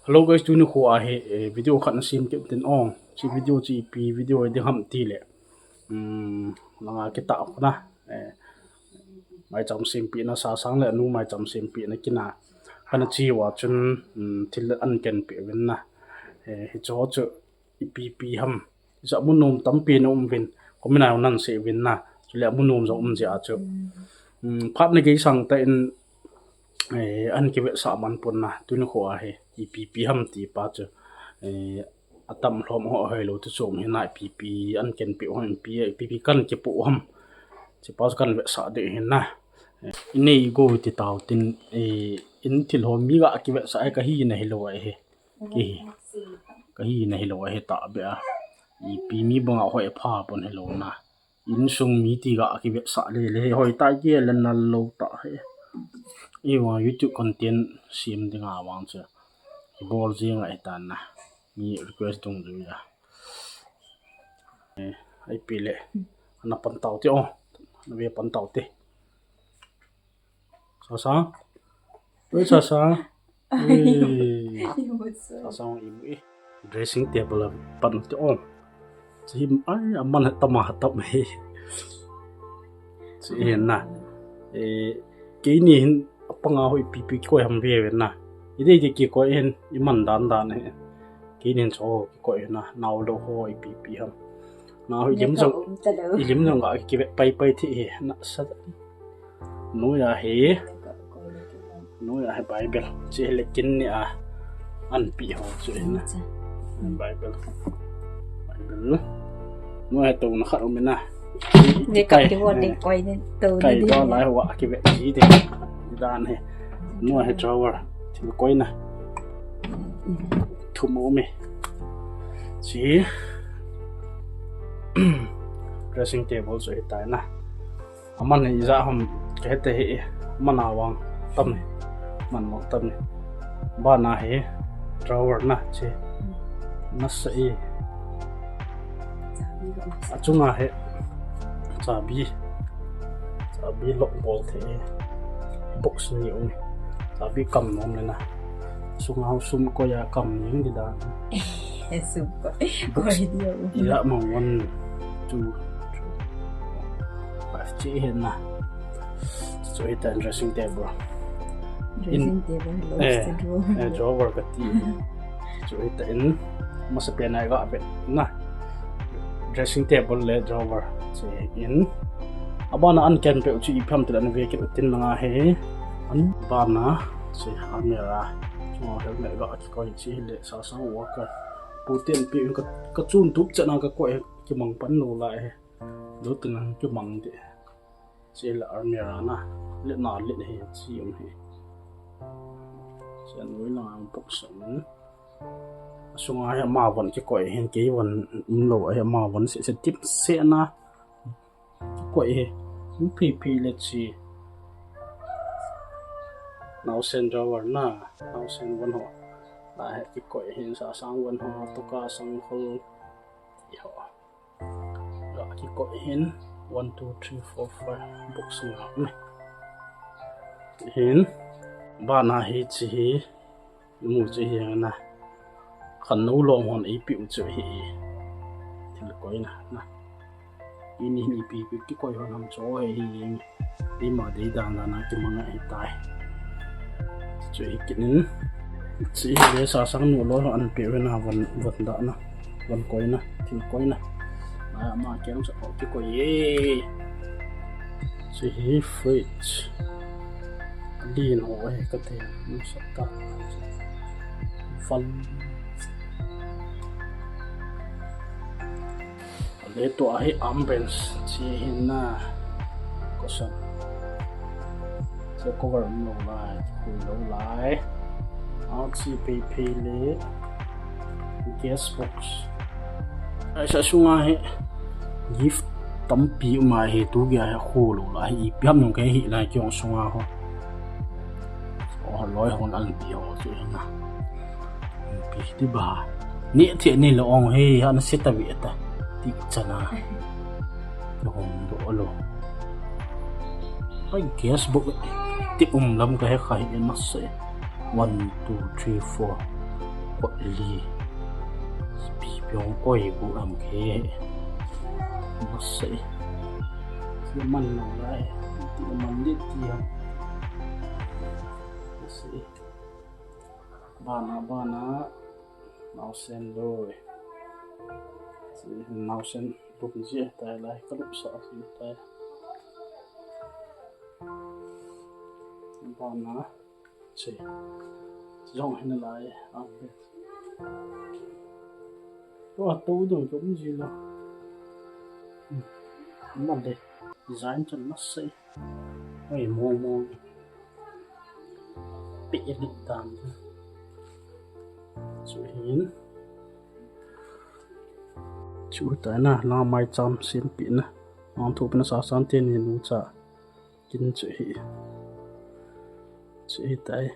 Hello guys, tu ni ko he video khat na sim ke tin ong chi video chi pi video de ham ti le langa ke ta na mai chom sim pi na sa sang le nu mai chom sim pi na kina kana chi wa chun thil an ken pe wen na hi cho chu pi ham za mun nom tam pi no vin ko mina nan se vin na chu le mun nom zo ja chu phat ne ge sang ta in an ki ve sa man pun na tu ni ko he pi ham ti pa chu atam hlom ho he lo tu chom he na pi an ken pe hon pi kan ke pu ham chi pas kan ve sa de hin na nei go ti taw tin in thil hom mi ga ki ve sa ka hi na hilo he ka hi na hilo he ta be a pi mi banga hoi pha pon helo na in sung mi ti ga ki ve sa le hoi ta ye len na lo ta he iwa YouTube content sim dinga wang cha bol jing ai tan na mi request dong du ya ai pile ana pan tau ti o na ve pan tau te sa oi sa sa i dressing table pan ti o chi ai aman tama tap he chi na ke ni panga hoi pi ko ham ve na ide ki ko en iman dan he ke nin cho ko na naw lo ho pi ham na hoi lim jong ga ki pai thi na sa no ya he bible che le kin ni a an pi ho che na bible no ha to na khat na để cầm cái quần để quay lên từ cái đó lại hoa cái vẻ gì thì đàn này nuôi hết drawer thì quay nè thu mũ mì chỉ dressing table rồi tại nè mà này ra hôm cái thế mà nào vàng tâm này mình một tâm này ba na hết drawer nè chỉ nó sẽ chung là hết sabi lock ball the box ni ong sabi kam nom na sung hau sum ko ya kam ning di da super ko video ya ma 1 2 ba chi hen na so it dressing table drawer ka ti so it in masa pena ga be na dressing table le drawer che in abana an ken pe chi pham te an ve ke tin nga he an bana che camera cho he le ga ko chi le sa worker putin pi ka chun tup chana ka ko ki mang pan no la he do tin ang ki mang de che la camera na le na le he chi um he chen noi la box sunga he ma von ki ko hen ke von lo he ma von se tip se na ko he pp let's see now send drawer na now send one ho la he ki ko hen sa sang one ho to ka sang hol yo la ki ko hen 1 2 3 4 5 box na me hen ba na he chi mu chi na khăn nấu lon hòn ấy biểu trợ hệ thì là coi nè in pi cái coi họ làm chỗ hay đi mà đi đàn là cái măng ấy tai trợ hệ cái nên chỉ để sa sang nấu lon họ ăn biểu na vẫn đã nè vẫn coi nè thì coi nè mà kéo sẽ có cái coi chỉ hệ fridge đi nó ấy có thể nó sẽ ta phân để tụi ấy ambience chỉ hình na có sao sẽ cover lâu lại hồi lâu lại áo chỉ pp lệ guest box ai sẽ xuống ai gift tấm pi mà hệ tu kia hệ khô lâu lại ít biếm những cái hệ lại kiểu xuống ao họ nói họ ăn pi họ chứ na pi đi bà nè thì nè là ông hay hắn sẽ ta biết ta ti chana hom do lo ai guess book ti lam ka he khai in mas 1 2 3 4 bọt lì bị béo quay vụ làm khế nó sẽ thì mình nó lại thì mình đi tiền nó sẽ bana nào sen rồi thì nào sen bụng dễ tại lại có lúc sợ gì tại bana chỉ rong hay là lại ok có tôi đừng giống gì đâu mà đây design cho nó sẽ phải mua bị định tạm rồi hiến chú tới na là mai chăm xin bị na ngon thu bên sao sáng tiền hiện trả kinh chỉ tới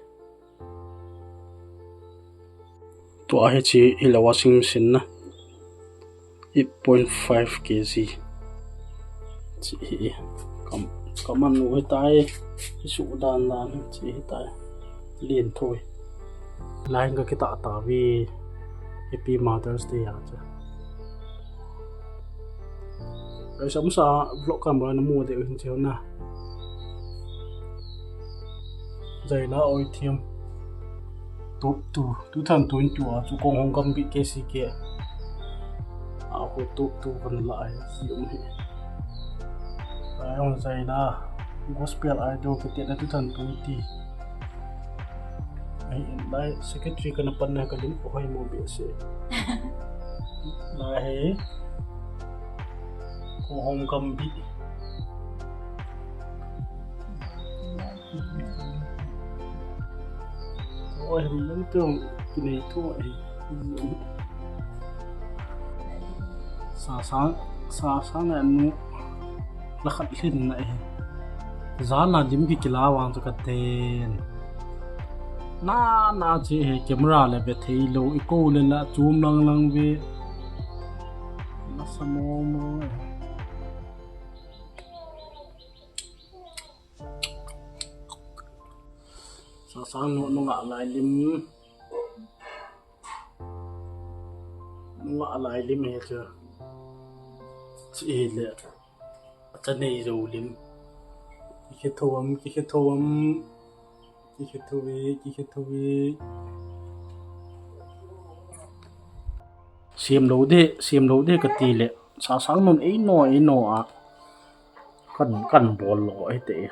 tua hết chỉ là washing machine na 8.5 kg chỉ cầm ăn nuôi tay cái sụ đàn chỉ tay liền thôi lại cái tạ tạ vì Happy Mother's Day à chứ rồi sống sao vlog cầm vào nó mua để hình chiếu na dày là ôi thiêm tu thần tu chùa chú con không cầm bị cái gì kia áo tu vẫn lại dụng hệ đấy ông dày là gospel idol cái tiện là tu thần tu ti ấy đây secretary cái nắp này cái lính của hai mua bị sẽ là hết con không cầm bị ôi mình tưởng cái này thôi sáng này nó là khát lên này giá là điểm cái lá vàng cho cái tên na chỉ camera là về thấy lâu cô lên là zoom lăng về nó sao mà sáng nó ngã lại lim hết chưa chỉ là chân này rồi lim cái thôm xiêm đấu đê cái tỷ lệ sáng nó ấy nọ cần ball lỗi tệ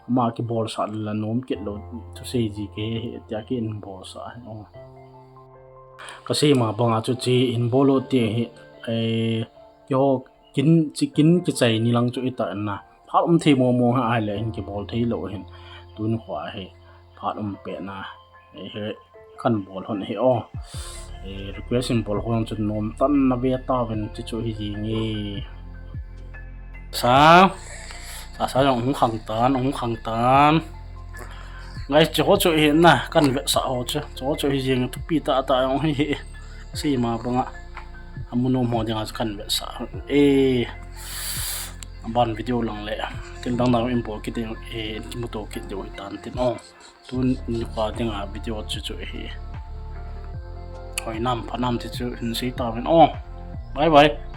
mà cái ball sạt là nôm kết lỗi cho xây gì cái ball sạt cái gì mà bằng cho chị in ball lỗi tệ yo kín cái chạy ni lăng cho ít na phát thì mua ai lại cái ball thấy lỗi hình tuân khóa hay phát bẹ na cần ball hòn hay request ball hòn cho nôm tan na về ta bên cho gì nghe sao ông khăng tán ngay chỗ hiện nè cần vetsah hồ chứ chỗ hiện tu pi ta ông hi si mà bằng ạ amuno mo dengan cần vetsah ban video lang le tin dang dang import kit moto kit do tan tin tun ni kwa dengan video chu hi hoi nam phanam ti chu in si ta ben bye bye